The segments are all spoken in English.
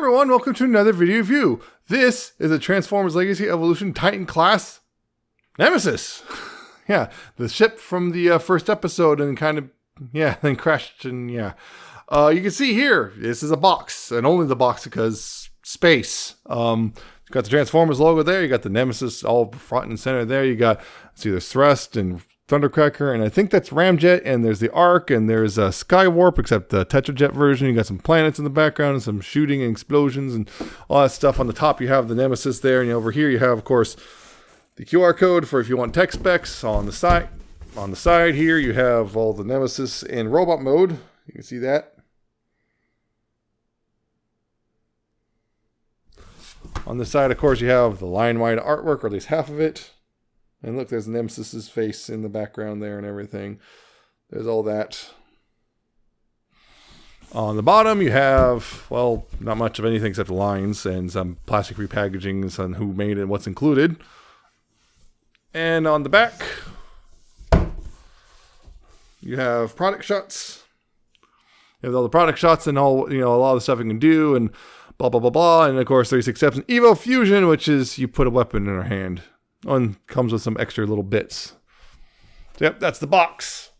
everyone, welcome to another video review. This is a Transformers Legacy Evolution Titan class Nemesis. Yeah, the ship from the first episode and then crashed and you can see here, this is a box and only the box because space. You got the Transformers logo there, you got the Nemesis all front and center there, you got, see, there's Thrust and Thundercracker, and I think that's Ramjet, and there's the Arc, and there's a Skywarp, except the Tetrajet version. You got some planets in the background, and some shooting and explosions, and all that stuff. On the top, you have the Nemesis there, and over here, you have, of course, the QR code for if you want tech specs. On the side, here, you have all the Nemesis in robot mode. You can see that. On the side, of course, you have the line-wide artwork, or at least half of it. And look, there's Nemesis's face in the background there and everything. There's all that. On the bottom, you have, well, not much of anything except the lines and some plastic repackaging on who made it and what's included. And on the back, you have product shots. You have all the product shots and all, a lot of the stuff you can do and blah, blah, blah, blah. And of course, 36 steps in Evo Fusion, which is you put a weapon in our hand. And comes with some extra little bits. So, yep, that's the box.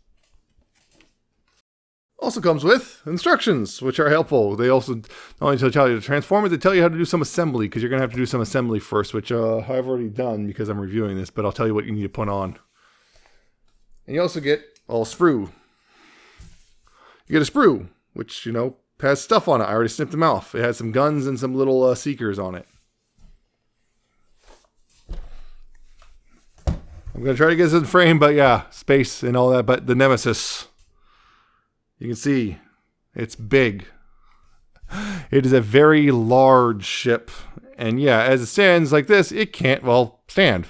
Also comes with instructions, which are helpful. They also not only tell you to transform it, they tell you how to do some assembly, because you're going to have to do some assembly first, which I've already done because I'm reviewing this, but I'll tell you what you need to put on. And you also get a sprue. You get a sprue, which, has stuff on it. I already snipped them off. It has some guns and some little seekers on it. I'm going to try to get this in frame, but yeah, space and all that. But the Nemesis, you can see, it's big. It is a very large ship. And yeah, as it stands like this, it can't, stand.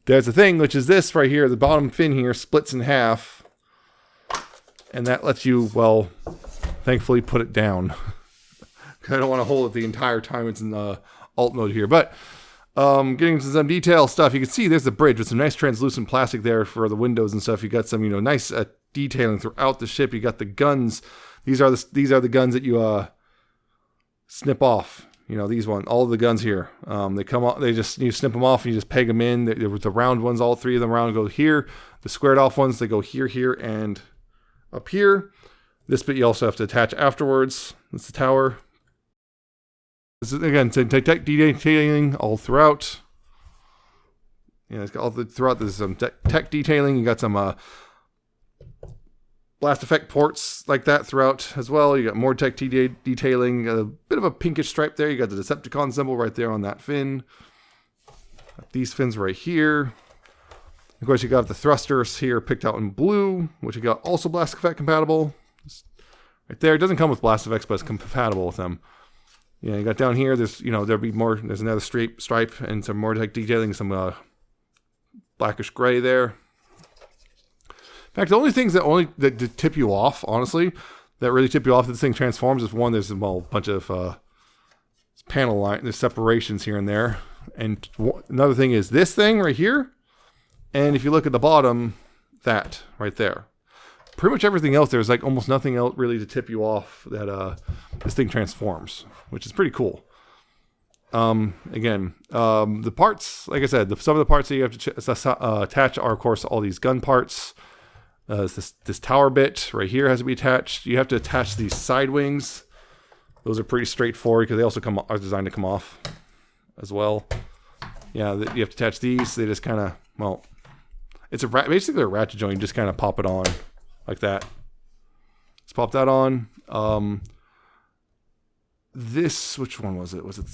There's a thing, which is this right here. The bottom fin here splits in half. And that lets you, thankfully put it down. I don't want to hold it the entire time it's in the alt mode here. But getting into some detail stuff, you can see there's the bridge with some nice translucent plastic there for the windows and stuff. You got some, nice detailing throughout the ship. You got the guns. These are the guns that you snip off. These ones, all of the guns here. They come off. You snip them off and you just peg them in. The round ones, all three of them round go here. The squared off ones, they go here, here, and up here. This bit you also have to attach afterwards. That's the tower. This is, again, tech detailing all throughout. It's got throughout. There's some tech detailing. You got some blast effect ports like that throughout as well. You got more tech detailing. A bit of a pinkish stripe there. You got the Decepticon symbol right there on that fin. Got these fins right here. Of course, you got the thrusters here picked out in blue, which you got also blast effect compatible. Right there. It doesn't come with blast effects, but it's compatible with them. Yeah, you got down here, there's, there'll be more, there's another stripe and some more tech detailing, some blackish gray there. In fact, the only things that tip you off, honestly, that really tip you off that this thing transforms is one, there's a bunch of panel line, there's separations here and there. And another thing is this thing right here. And if you look at the bottom, that right there. Pretty much everything else, there's like almost nothing else really to tip you off that this thing transforms, which is pretty cool. The parts, like I said, some of the parts that you have to attach are, of course, all these gun parts. This tower bit right here has to be attached. You have to attach these side wings. Those are pretty straightforward because they also are designed to come off as well. Yeah, you have to attach these. They just kind of, it's basically a ratchet joint. You just kind of pop it on. Like that. Let's pop that on. Which one was it? Was it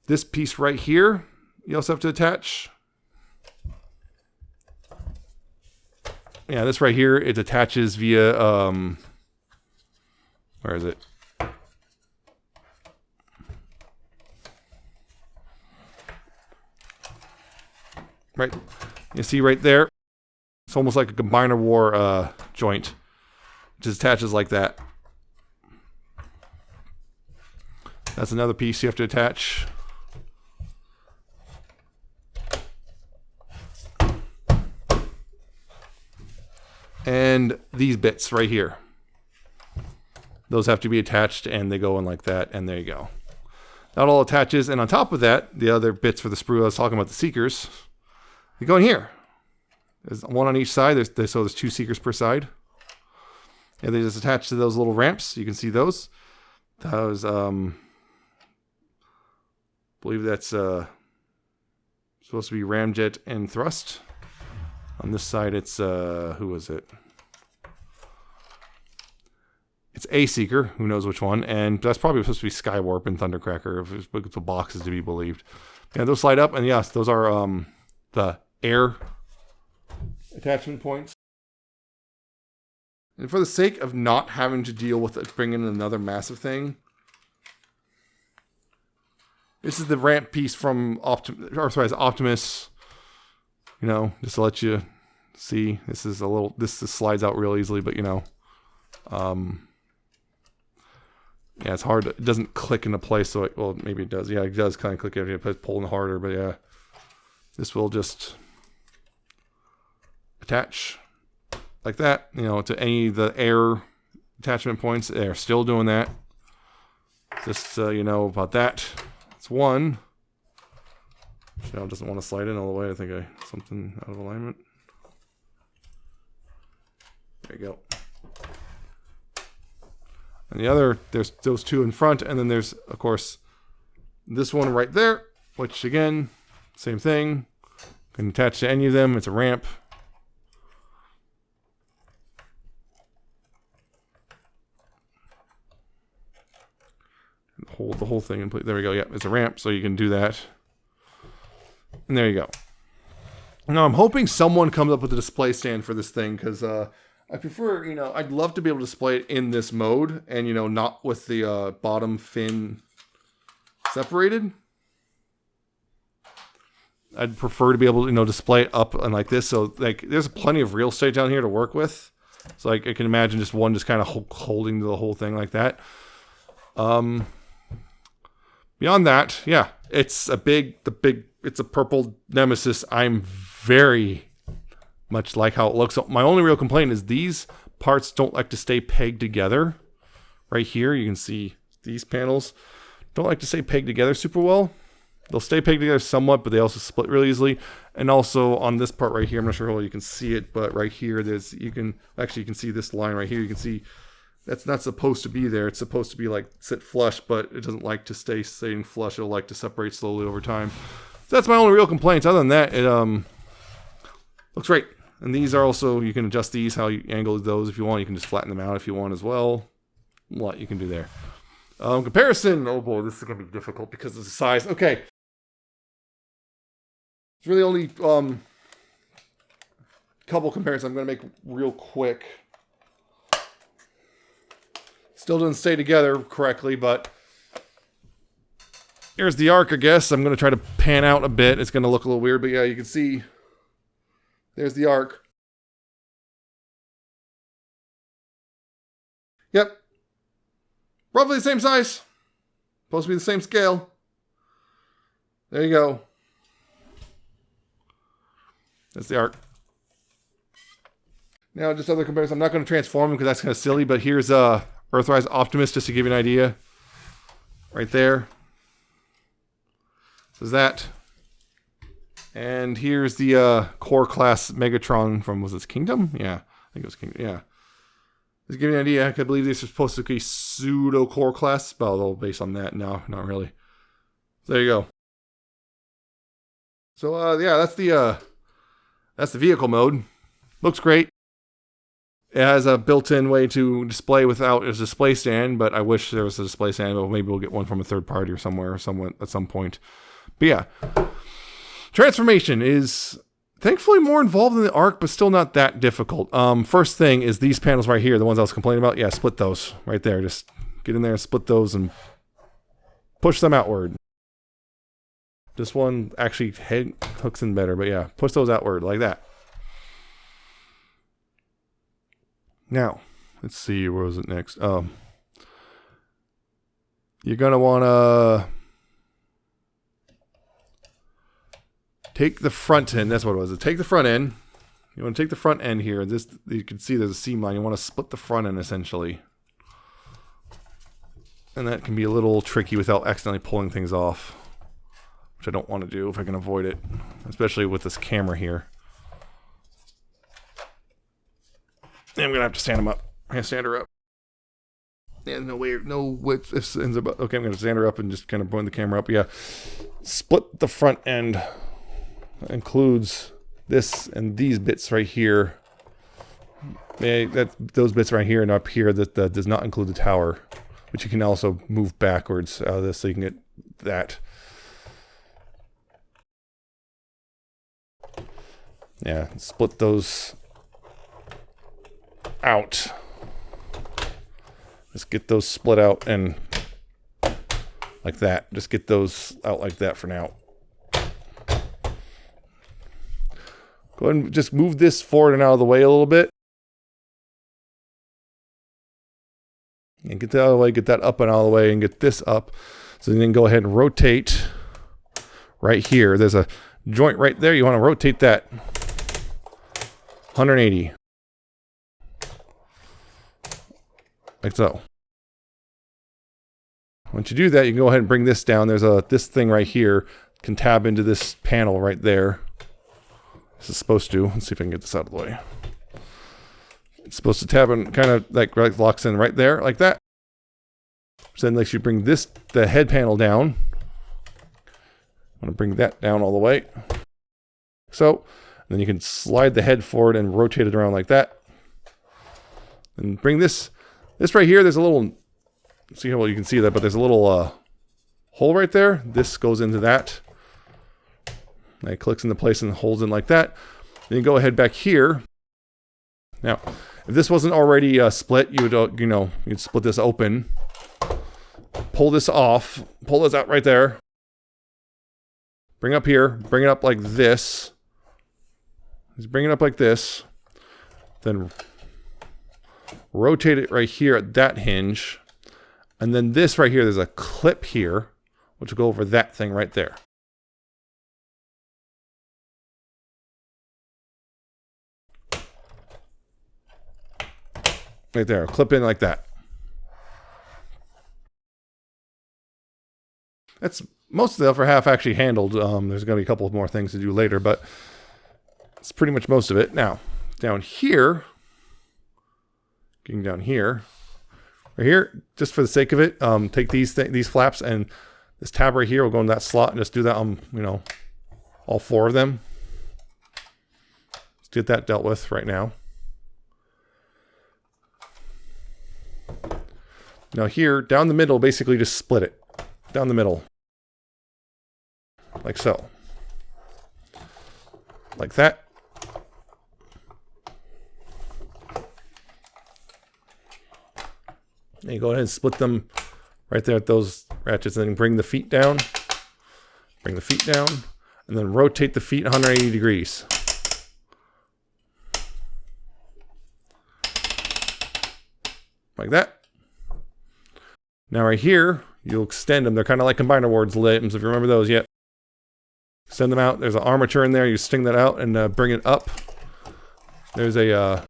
this piece right here? You also have to attach. Yeah, this right here, it attaches via, where is it? Right, you see right there? It's almost like a Combiner War joint. It just attaches like that. That's another piece you have to attach. And these bits right here. Those have to be attached, and they go in like that, and there you go. That all attaches, and on top of that, the other bits for the sprue I was talking about, the seekers, they go in here. There's one on each side. So there's 2 seekers per side. And they just attach to those little ramps. You can see those. Those, I believe that's supposed to be ramjet and thrust. On this side, it's, who is it? It's a seeker, who knows which one, and that's probably supposed to be Skywarp and Thundercracker, if the box is to be believed. Yeah, those slide up, and yes, those are the air attachment points. And for the sake of not having to deal with it, bringing in another massive thing, this is the ramp piece from Optimus. You know, just to let you see, this slides out real easily, but you know, yeah, it's hard. It doesn't click into place, so well, maybe it does. Yeah, it does kind of click if you pulling harder, but yeah, this will just attach like that, you know, to any of the air attachment points. They're still doing that. Just you know about that. It's one. Chanel doesn't want to slide in all the way. I think something out of alignment. There you go. And the other, there's those 2 in front, and then there's, of course, this one right there, which again, same thing. Can attach to any of them. It's a ramp. Hold the whole thing in place. There we go. Yeah, it's a ramp, so you can do that. And there you go. Now, I'm hoping someone comes up with a display stand for this thing, because I prefer, you know, I'd love to be able to display it in this mode, and, you know, not with the bottom fin separated. I'd prefer to be able to, you know, display it up and like this, so, like, there's plenty of real estate down here to work with. So, like, I can imagine just one just kind of holding the whole thing like that. Beyond that, yeah, it's it's a purple Nemesis. I'm very much like how it looks. So my only real complaint is these parts don't like to stay pegged together. Right here, you can see these panels don't like to stay pegged together super well. They'll stay pegged together somewhat, but they also split really easily. And also on this part right here, I'm not sure how you can see it, but right here, you can see this line right here. You can see that's not supposed to be there. It's supposed to be like sit flush, but it doesn't like to stay sitting flush. It'll like to separate slowly over time. So that's my only real complaints. Other than that, it looks great. And these are also, you can adjust these, how you angle those if you want. You can just flatten them out if you want as well. A lot you can do there. Comparison. Oh boy, this is going to be difficult because of the size. Okay. It's really only couple comparisons I'm going to make real quick. Still doesn't stay together correctly, but here's the arc, I guess. I'm going to try to pan out a bit. It's going to look a little weird, but yeah, you can see there's the arc. Yep. Roughly the same size. Supposed to be the same scale. There you go. That's the arc. Now, just other comparisons. I'm not going to transform them because that's kind of silly, but here's Earthrise Optimus, just to give you an idea. Right there. So that. And here's the core class Megatron from, was this Kingdom? Yeah, I think it was Kingdom. Yeah. Just to give you an idea, I believe these are supposed to be pseudo core class, but although based on that, no, not really. So there you go. So yeah, that's the vehicle mode. Looks great. It has a built-in way to display without a display stand, but I wish there was a display stand, but maybe we'll get one from a third party or somewhere or someone at some point. But yeah. Transformation is thankfully more involved in the arc, but still not that difficult. First thing is these panels right here, the ones I was complaining about. Yeah, split those right there. Just get in there and split those and push them outward. This one actually hooks in better, but yeah, push those outward like that. Now, let's see, where was it next? You're going to want to take the front end. That's what it was. Take the front end. You want to take the front end here. This, you can see there's a seam line. You want to split the front end essentially. And that can be a little tricky without accidentally pulling things off, which I don't want to do if I can avoid it, especially with this camera here. And I'm going to have to stand them up. I'm going to stand her up. Yeah, no way, no width. This ends up, okay, I'm going to stand her up and just kind of point the camera up. Yeah. Split the front end. That includes this and these bits right here. Yeah, those bits right here and up here, that does not include the tower, which you can also move backwards out of this so you can get that. Yeah, split those out. Just get those split out and like that. Just get those out like that for now. Go ahead and just move this forward and out of the way a little bit. And get that out of the way, get that up and out of the way, and get this up. So then go ahead and rotate right here. There's a joint right there. You want to rotate that 180. Like so. Once you do that, you can go ahead and bring this down. There's this thing right here. Can tab into this panel right there. This is supposed to. Let's see if I can get this out of the way. It's supposed to tab and kind of like locks in right there, like that. So then like you bring the head panel down. I'm going to bring that down all the way. So, then you can slide the head forward and rotate it around like that. And bring this right here, there's a little, see how well you can see that, but there's a little hole right there. This goes into that. And it clicks into place and holds in like that. Then you go ahead back here. Now, if this wasn't already split, you would, you'd split this open. Pull this off. Pull this out right there. Bring up here. Bring it up like this. Just bring it up like this. Then rotate it right here at that hinge. And then this right here, there's a clip here, which will go over that thing right there. Right there, clip in like that. That's most of the upper half actually handled. There's going to be a couple of more things to do later, but it's pretty much most of it. Now, down here, getting down here, right here, just for the sake of it, take these flaps and this tab right here will go in that slot and just do that on, all four of them. Let's get that dealt with right now. Now here, down the middle, basically just split it. Down the middle. Like so. Like that. And you go ahead and split them right there at those ratchets, and then bring the feet down. Bring the feet down, and then rotate the feet 180 degrees. Like that. Now right here, you'll extend them. They're kind of like combiner wards limbs, if you remember those yet. Extend them out. There's an armature in there. You sting that out and bring it up. There's a,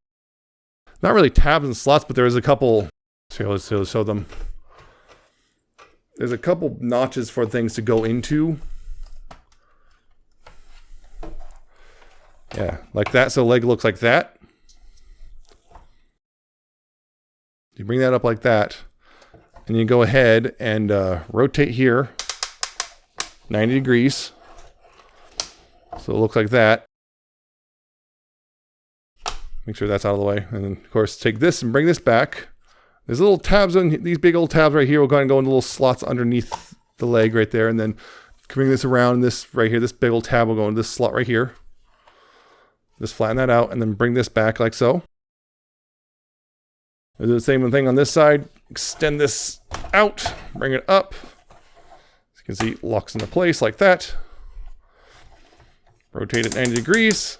not really tabs and slots, but there's a couple, let's show them. There's a couple notches for things to go into. Yeah, like that. So leg looks like that. You bring that up like that. And you go ahead and rotate here 90 degrees. So it looks like that. Make sure that's out of the way. And then, of course, take this and bring this back. There's little tabs on these big old tabs right here. We're going to go into little slots underneath the leg right there. And then bring this around. This right here, this big old tab will go into this slot right here. Just flatten that out and then bring this back like so. Do the same thing on this side. Extend this out, bring it up. As you can see, it locks into place like that. Rotate it 90 degrees,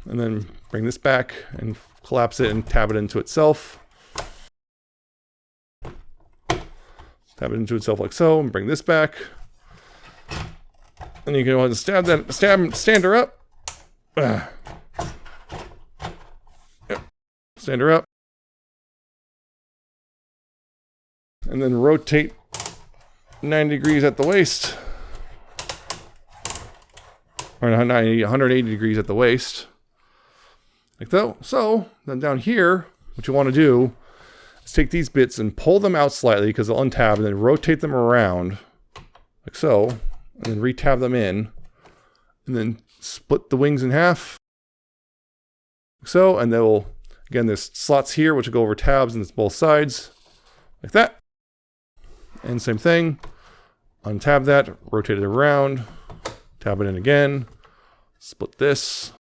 and then bring this back and collapse it and tab it into itself. Tab it into itself like so, and bring this back. And you can go ahead and stand her up. Yep. Stand her up. And then rotate 90 degrees at the waist. Or 180 degrees at the waist. Like so. So, then down here, what you want to do is take these bits and pull them out slightly because they'll untab, and then rotate them around. Like so. And then retab them in. And then split the wings in half. Like so. And they'll, again, there's slots here which will go over tabs and it's both sides. Like that. And same thing. Untab that. Rotate it around. Tab it in again. Split this.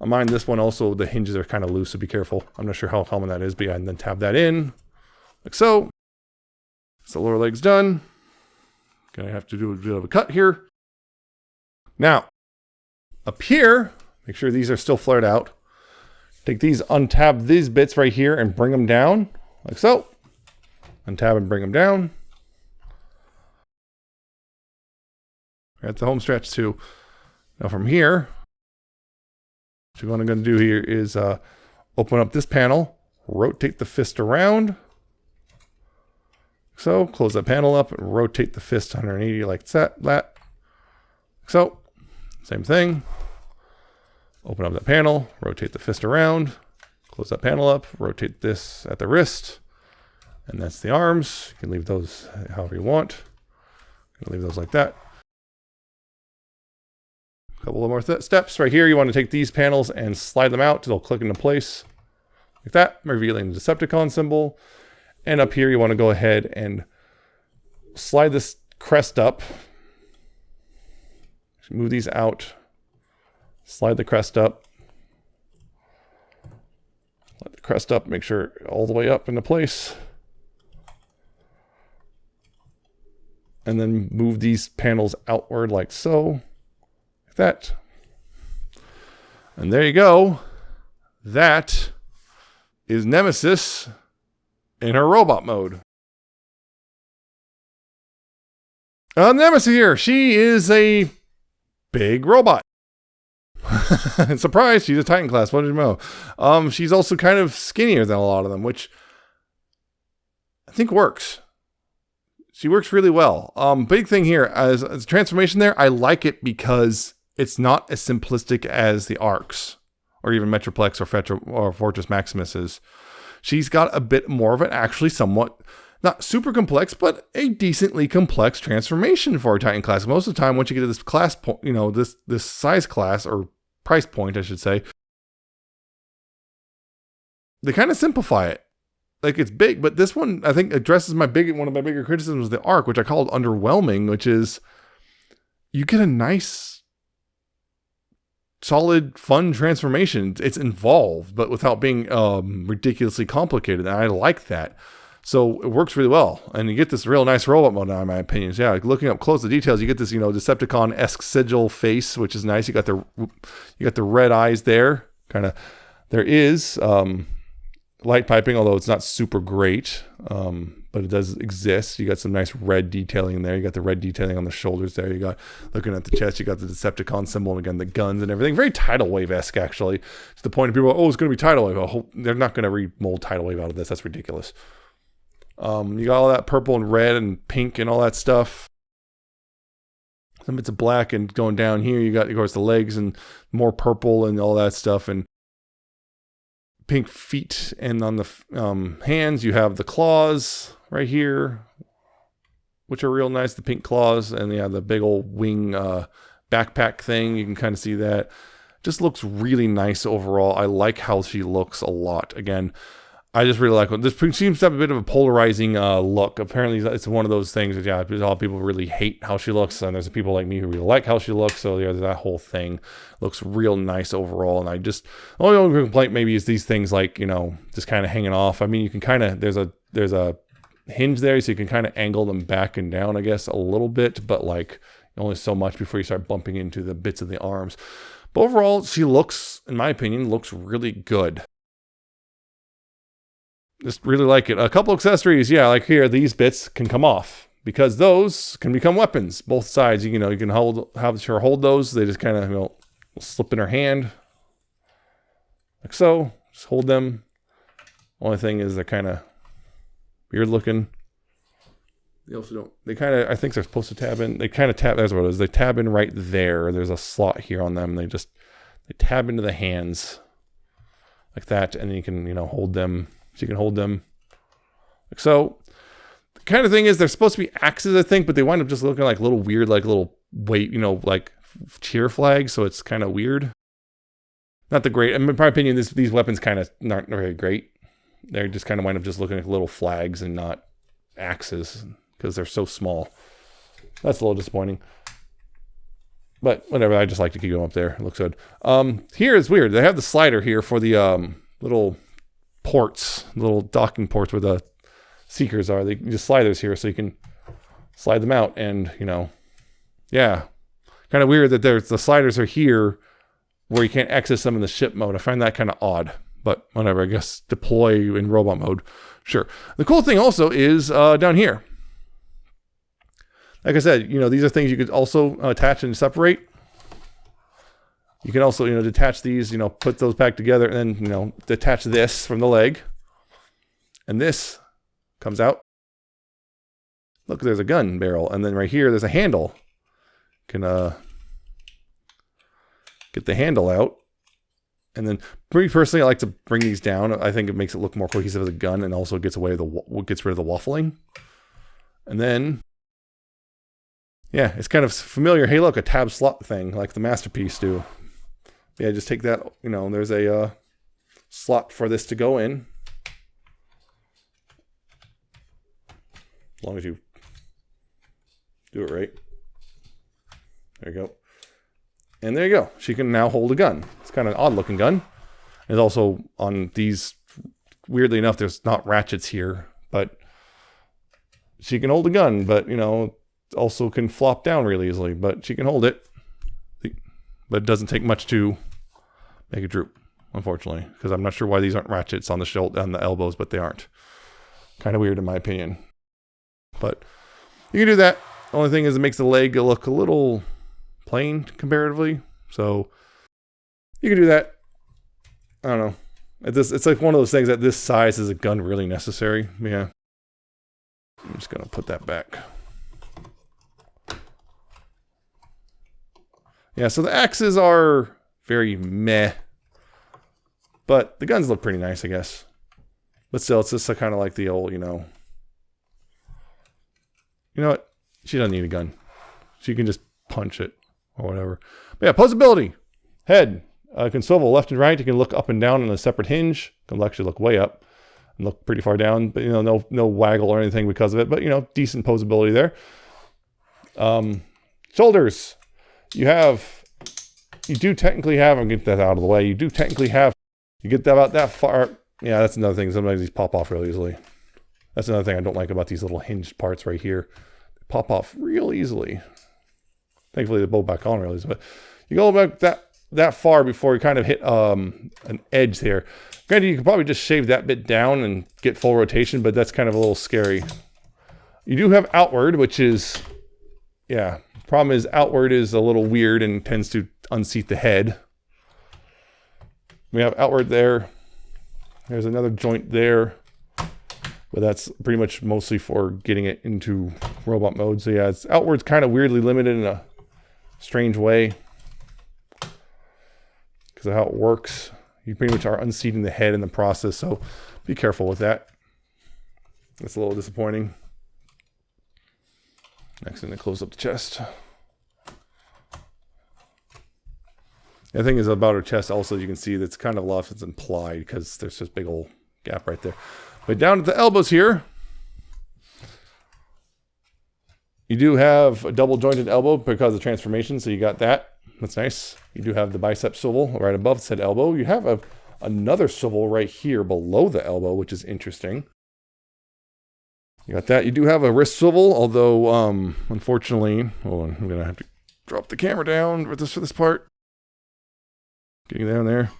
On mine, this one also, the hinges are kind of loose, so be careful. I'm not sure how common that is, but yeah, and then tab that in. Like so. So the lower leg's done. Gonna have to do a bit of a cut here. Now, up here, make sure these are still flared out. Take these, untab these bits right here and bring them down. Like so. Untab and bring them down. At the home stretch too. Now from here, what you're going to do here is open up this panel, rotate the fist around. So close that panel up and rotate the fist 180 like that. So same thing. Open up that panel, rotate the fist around, close that panel up, rotate this at the wrist, and that's the arms. You can leave those however you want. You can leave those like that. Couple of more steps right here. You want to take these panels and slide them out. They'll click into place like that, revealing the Decepticon symbol. And up here, you want to go ahead and slide this crest up. Move these out. Slide the crest up. Slide the crest up. Make sure all the way up into place. And then move these panels outward like so. That. And there you go. That is Nemesis in her robot mode. Nemesis here. She is a big robot. Surprise, she's a Titan class. What did you know? She's also kind of skinnier than a lot of them, which I think works. She works really well. Big thing here, as a transformation there, I like it because it's not as simplistic as the Arcs, or even Metroplex or Fortress Maximus is. She's got a bit more of an actually somewhat, not super complex, but a decently complex transformation for a Titan class. Most of the time, once you get to this class point, you know, this size class, or price point, I should say, they kind of simplify it. Like, it's big, but this one, I think, addresses one of my bigger criticisms of the Arc, which I called underwhelming, which is you get a nice, solid, fun transformation. It's involved, but without being ridiculously complicated. And I like that. So it works really well. And you get this real nice robot mode now, in my opinion. So yeah, like looking up close the details, you get this, Decepticon-esque sigil face, which is nice. You got the red eyes there. Kind of, there is light piping, although it's not super great. But it does exist. You got some nice red detailing in there. You got the red detailing on the shoulders there. You got, looking at the chest, you got the Decepticon symbol, and again, the guns and everything. Very Tidal Wave-esque, actually. To the point of people, it's going to be Tidal Wave. Oh, they're not going to remold Tidal Wave out of this. That's ridiculous. You got all that purple and red and pink and all that stuff. Some bits of black, and going down here, you got, of course, the legs and more purple and all that stuff, and pink feet. And on the hands, you have the claws right here, which are real nice, the pink claws, and yeah, the big old wing backpack thing. You can kind of see that. Just looks really nice overall. I like how she looks a lot. Again, I just really like it. This seems to have a bit of a polarizing look. Apparently, it's one of those things that, yeah, a lot of people really hate how she looks, and there's people like me who really like how she looks. So yeah, that whole thing looks real nice overall. And the only complaint maybe is these things, like, just kind of hanging off. I mean, you can kind of, there's a hinge there, so you can kind of angle them back and down, I guess, a little bit, but like only so much before you start bumping into the bits of the arms. But overall, she looks, in my opinion, looks really good. Just really like it. A couple accessories, yeah, like here, these bits can come off, because those can become weapons. Both sides, you can have her hold those. They just kind of slip in her hand, like so. Just hold them, Only thing is they're kind of weird looking. They also don't, they kind of, I think they're supposed to tab in. They kind of tab, that's what it is. They tab in right there. There's a slot here on them. They tab into the hands like that. And then you can, hold them. So you can hold them like so. The kind of thing is they're supposed to be axes, I think, but they wind up just looking like little weird, like little weight, like cheer flags. So it's kind of weird. Not the great, in my opinion, these weapons kind of aren't very great. They're just kind of wind up just looking like little flags and not axes because they're so small. That's a little disappointing. But whatever, I just like to keep going up there. It looks good. Here it's weird. They have the slider here for the little ports, little docking ports where the seekers are. They just sliders here so you can slide them out. And, yeah. Kind of weird that the sliders are here where you can't access them in the ship mode. I find that kind of odd. But whatever, I guess deploy in robot mode. Sure. The cool thing also is down here. Like I said, these are things you could also attach and separate. You can also, detach these, put those back together and then, detach this from the leg. And this comes out. Look, there's a gun barrel. And then right here, there's a handle. You can get the handle out. And then, pretty personally, I like to bring these down. I think it makes it look more cohesive as a gun, and also gets rid of the waffling. And then, yeah, it's kind of familiar. Hey, look, a tab slot thing, like the Masterpiece do. Yeah, just take that. There's a slot for this to go in. As long as you do it right. There you go. And there you go. She can now hold a gun. It's kind of an odd looking gun. It's also on these, weirdly enough, there's not ratchets here, but she can hold a gun, but, also can flop down really easily, but she can hold it. But it doesn't take much to make it droop, unfortunately, because I'm not sure why these aren't ratchets on the shoulder, on the elbows, but they aren't. Kind of weird in my opinion. But you can do that. The only thing is it makes the leg look a little plain comparatively, so you can do that. I don't know. It's like one of those things that this size is a gun really necessary. Yeah. I'm just gonna put that back. Yeah, so the axes are very meh, but the guns look pretty nice, I guess. But still, it's just kind of like the old, you know what? She doesn't need a gun. She can just punch it or whatever. But yeah, posability. Head can swivel left and right. You can look up and down on a separate hinge. Can actually look way up and look pretty far down. But no waggle or anything because of it. But decent posability there. Shoulders. You do technically have. I'll get that out of the way. You do technically have. You get that about that far. Yeah, that's another thing. Sometimes these pop off really easily. That's another thing I don't like about these little hinged parts right here. They pop off real easily. Thankfully, they bow back on really easy. But you go back that far before you kind of hit an edge there. Granted, you could probably just shave that bit down and get full rotation, but that's kind of a little scary. You do have outward, which is, yeah. Problem is, outward is a little weird and tends to unseat the head. We have outward there. There's another joint there. But that's pretty much mostly for getting it into robot mode. So yeah, it's outward's kind of weirdly limited in a strange way. Because of how it works. You pretty much are unseating the head in the process. So be careful with that. That's a little disappointing. Next thing to close up the chest. The thing is about her chest also, you can see that's kind of lost. It's implied because there's this big old gap right there. But down at the elbows here, you do have a double jointed elbow because of transformation. So you got that. That's nice. You do have the bicep swivel right above said elbow. You have another swivel right here below the elbow, which is interesting. You got that. You do have a wrist swivel, although, unfortunately, hold on, I'm going to have to drop the camera down for this part. Getting down there.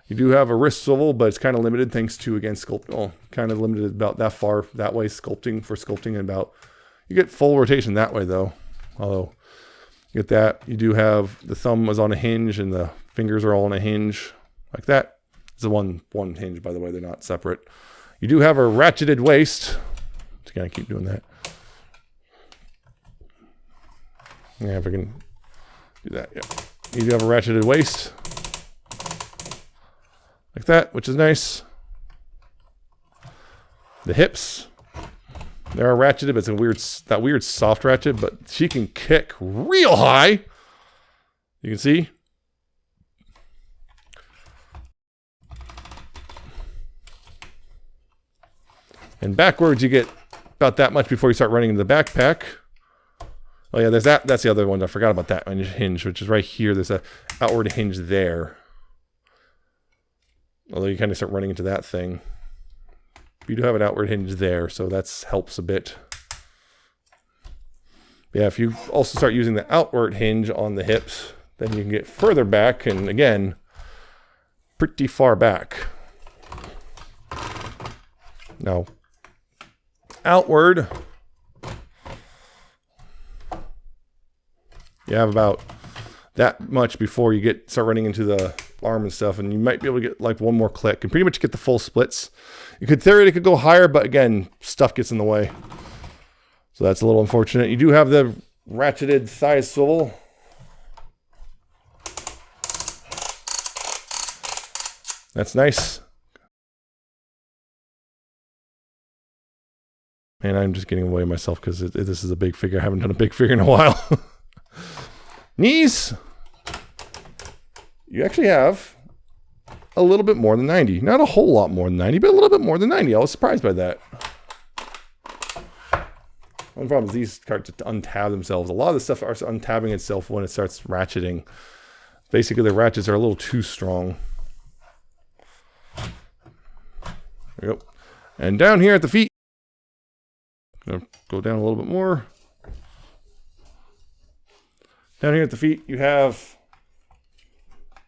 You do have a wrist swivel, but it's kind of limited thanks to, again, kind of limited about that far that way, sculpting, and about, you get full rotation that way, though. Although, you get that. You do have, the thumb is on a hinge, and the fingers are all on a hinge, like that. It's a one hinge, by the way, they're not separate. You do have a ratcheted waist. Just gotta keep doing that. Yeah, if I can do that, yeah. You do have a ratcheted waist. Like that, which is nice. The hips, they are ratcheted, but it's that weird soft ratchet, but she can kick real high. You can see. And backwards, you get about that much before you start running into the backpack. Oh yeah, there's that. That's the other one. I forgot about that hinge, which is right here. There's a outward hinge there. Although you kind of start running into that thing. You do have an outward hinge there, so that helps a bit. Yeah, if you also start using the outward hinge on the hips, then you can get further back, and again, pretty far back. Now, outward, you have about that much before you start running into the arm and stuff, and you might be able to get like one more click and pretty much get the full splits. You could theoretically go higher, but again, stuff gets in the way. So that's a little unfortunate. You do have the ratcheted thigh swivel. That's nice. And I'm just getting away myself because this is a big figure. I haven't done a big figure in a while. Knees. You actually have a little bit more than 90. Not a whole lot more than 90, but a little bit more than 90. I was surprised by that. One problem is these cards untab themselves. A lot of the stuff starts untabbing itself when it starts ratcheting. Basically, the ratchets are a little too strong. There we go. And down here at the feet, gonna go down a little bit more. Down here at the feet, you have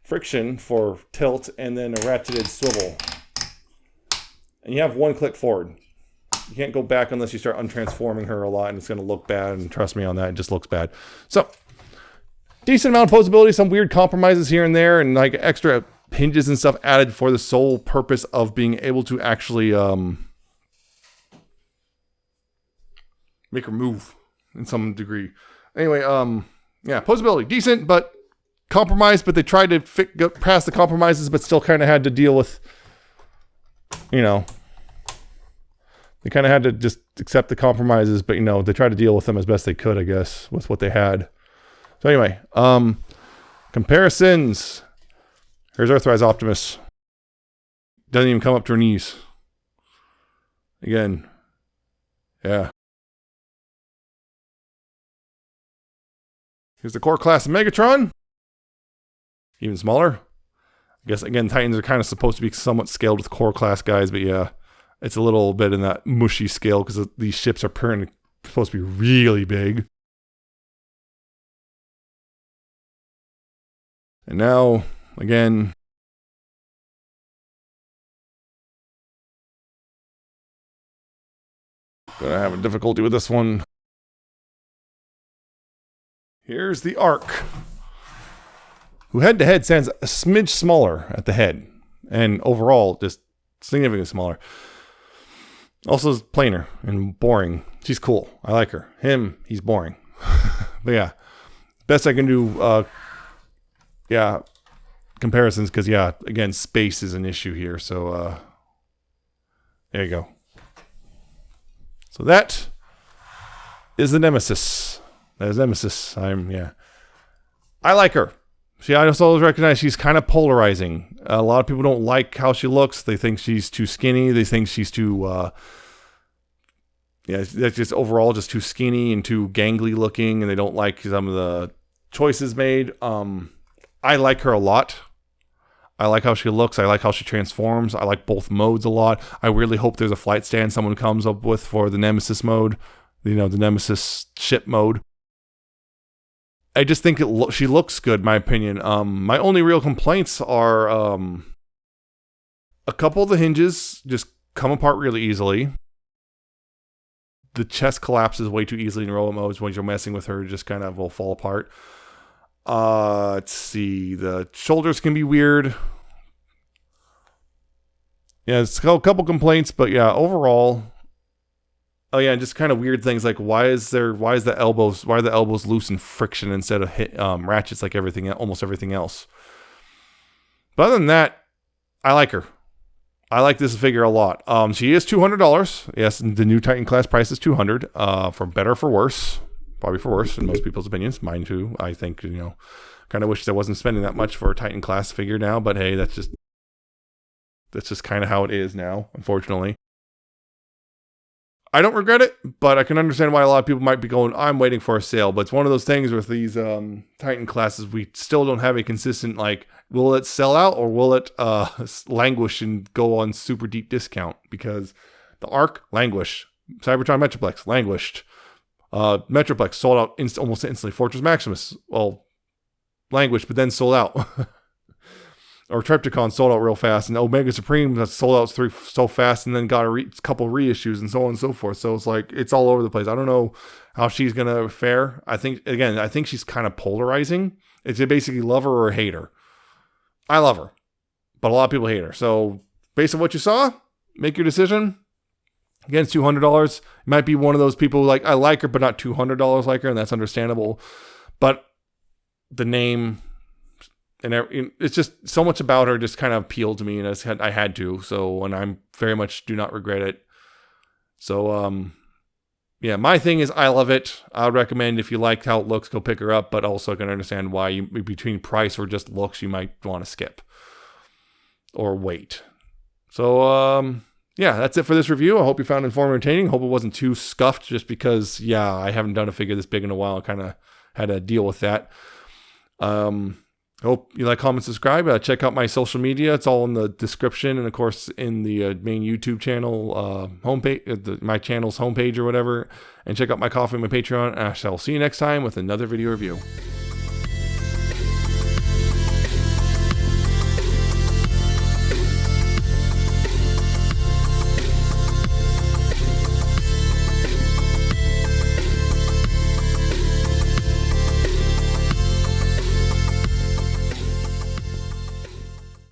friction for tilt and then a ratcheted swivel. And you have one click forward. You can't go back unless you start untransforming her a lot, and it's going to look bad, and trust me on that, it just looks bad. So, decent amount of posability, some weird compromises here and there, and like extra hinges and stuff added for the sole purpose of being able to actually make her move in some degree. Anyway, yeah, posability, decent, but compromised, but they tried to get past the compromises, but still kind of had to deal with, you know, they kind of had to just accept the compromises, but, you know, they tried to deal with them as best they could, I guess, with what they had. So anyway, comparisons. Here's Earthrise Optimus. Doesn't even come up to her knees. Again, yeah. Here's the core class of Megatron. Even smaller. I guess, again, Titans are kind of supposed to be somewhat scaled with core class guys, but yeah, it's a little bit in that mushy scale because these ships are supposed to be really big. And now, again, gonna have a difficulty with this one. Here's the Ark, who head-to-head stands a smidge smaller at the head, and overall just significantly smaller. Also is plainer and boring. She's cool. I like her. Him, he's boring. But yeah, best I can do, yeah, comparisons, because yeah, again, space is an issue here, so there you go. So that is the Nemesis. That is Nemesis. Yeah. I like her. I also recognize she's kind of polarizing. A lot of people don't like how she looks. They think she's too skinny. They think she's too, yeah, that's just overall just too skinny and too gangly looking, and they don't like some of the choices made. I like her a lot. I like how she looks. I like how she transforms. I like both modes a lot. I really hope there's a flight stand someone comes up with for the Nemesis mode. You know, the Nemesis ship mode. I just think she looks good, in my opinion. My only real complaints are a couple of the hinges just come apart really easily. The chest collapses way too easily in robot modes when you're messing with her. Just kind of will fall apart. Let's see. The shoulders can be weird. Yeah, it's a couple complaints, but yeah, overall. Oh yeah, and just kind of weird things like why are the elbows loose and friction instead of ratchets like almost everything else. But other than that, I like her. I like this figure a lot. She is $200. Yes, the new Titan class price is $200. For better or for worse, probably for worse in most people's opinions. Mine too. I think kind of wish I wasn't spending that much for a Titan class figure now. But hey, that's just kind of how it is now, unfortunately. I don't regret it, but I can understand why a lot of people might be going, I'm waiting for a sale. But it's one of those things with these Titan classes, we still don't have a consistent, like, will it sell out or will it languish and go on super deep discount? Because the Arc languished. Cybertron Metroplex languished. Metroplex sold out almost instantly. Fortress Maximus, well, languished, but then sold out. Or Decepticon sold out real fast, and Omega Supreme sold out so fast, and then got a couple reissues, and so on and so forth. So it's like it's all over the place. I don't know how she's gonna fare. I think she's kind of polarizing. It's basically love her or hate her. I love her, but a lot of people hate her. So based on what you saw, make your decision. Again, it's $200. You might be one of those people like I like her, but not $200 like her, and that's understandable. But the name. And it's just so much about her just kind of appealed to me, and I had to. So, and I'm very much do not regret it. So, yeah, my thing is I love it. I would recommend if you like how it looks, go pick her up. But also, I can understand why between price or just looks, you might want to skip or wait. So, yeah, that's it for this review. I hope you found it informative and entertaining. Hope it wasn't too scuffed, just because, yeah, I haven't done a figure this big in a while. I kind of had to deal with that. Hope you like, comment, subscribe. Check out my social media. It's all in the description, and of course in the main YouTube channel homepage, my channel's homepage or whatever. And check out my Coffee and my Patreon. And I shall see you next time with another video review.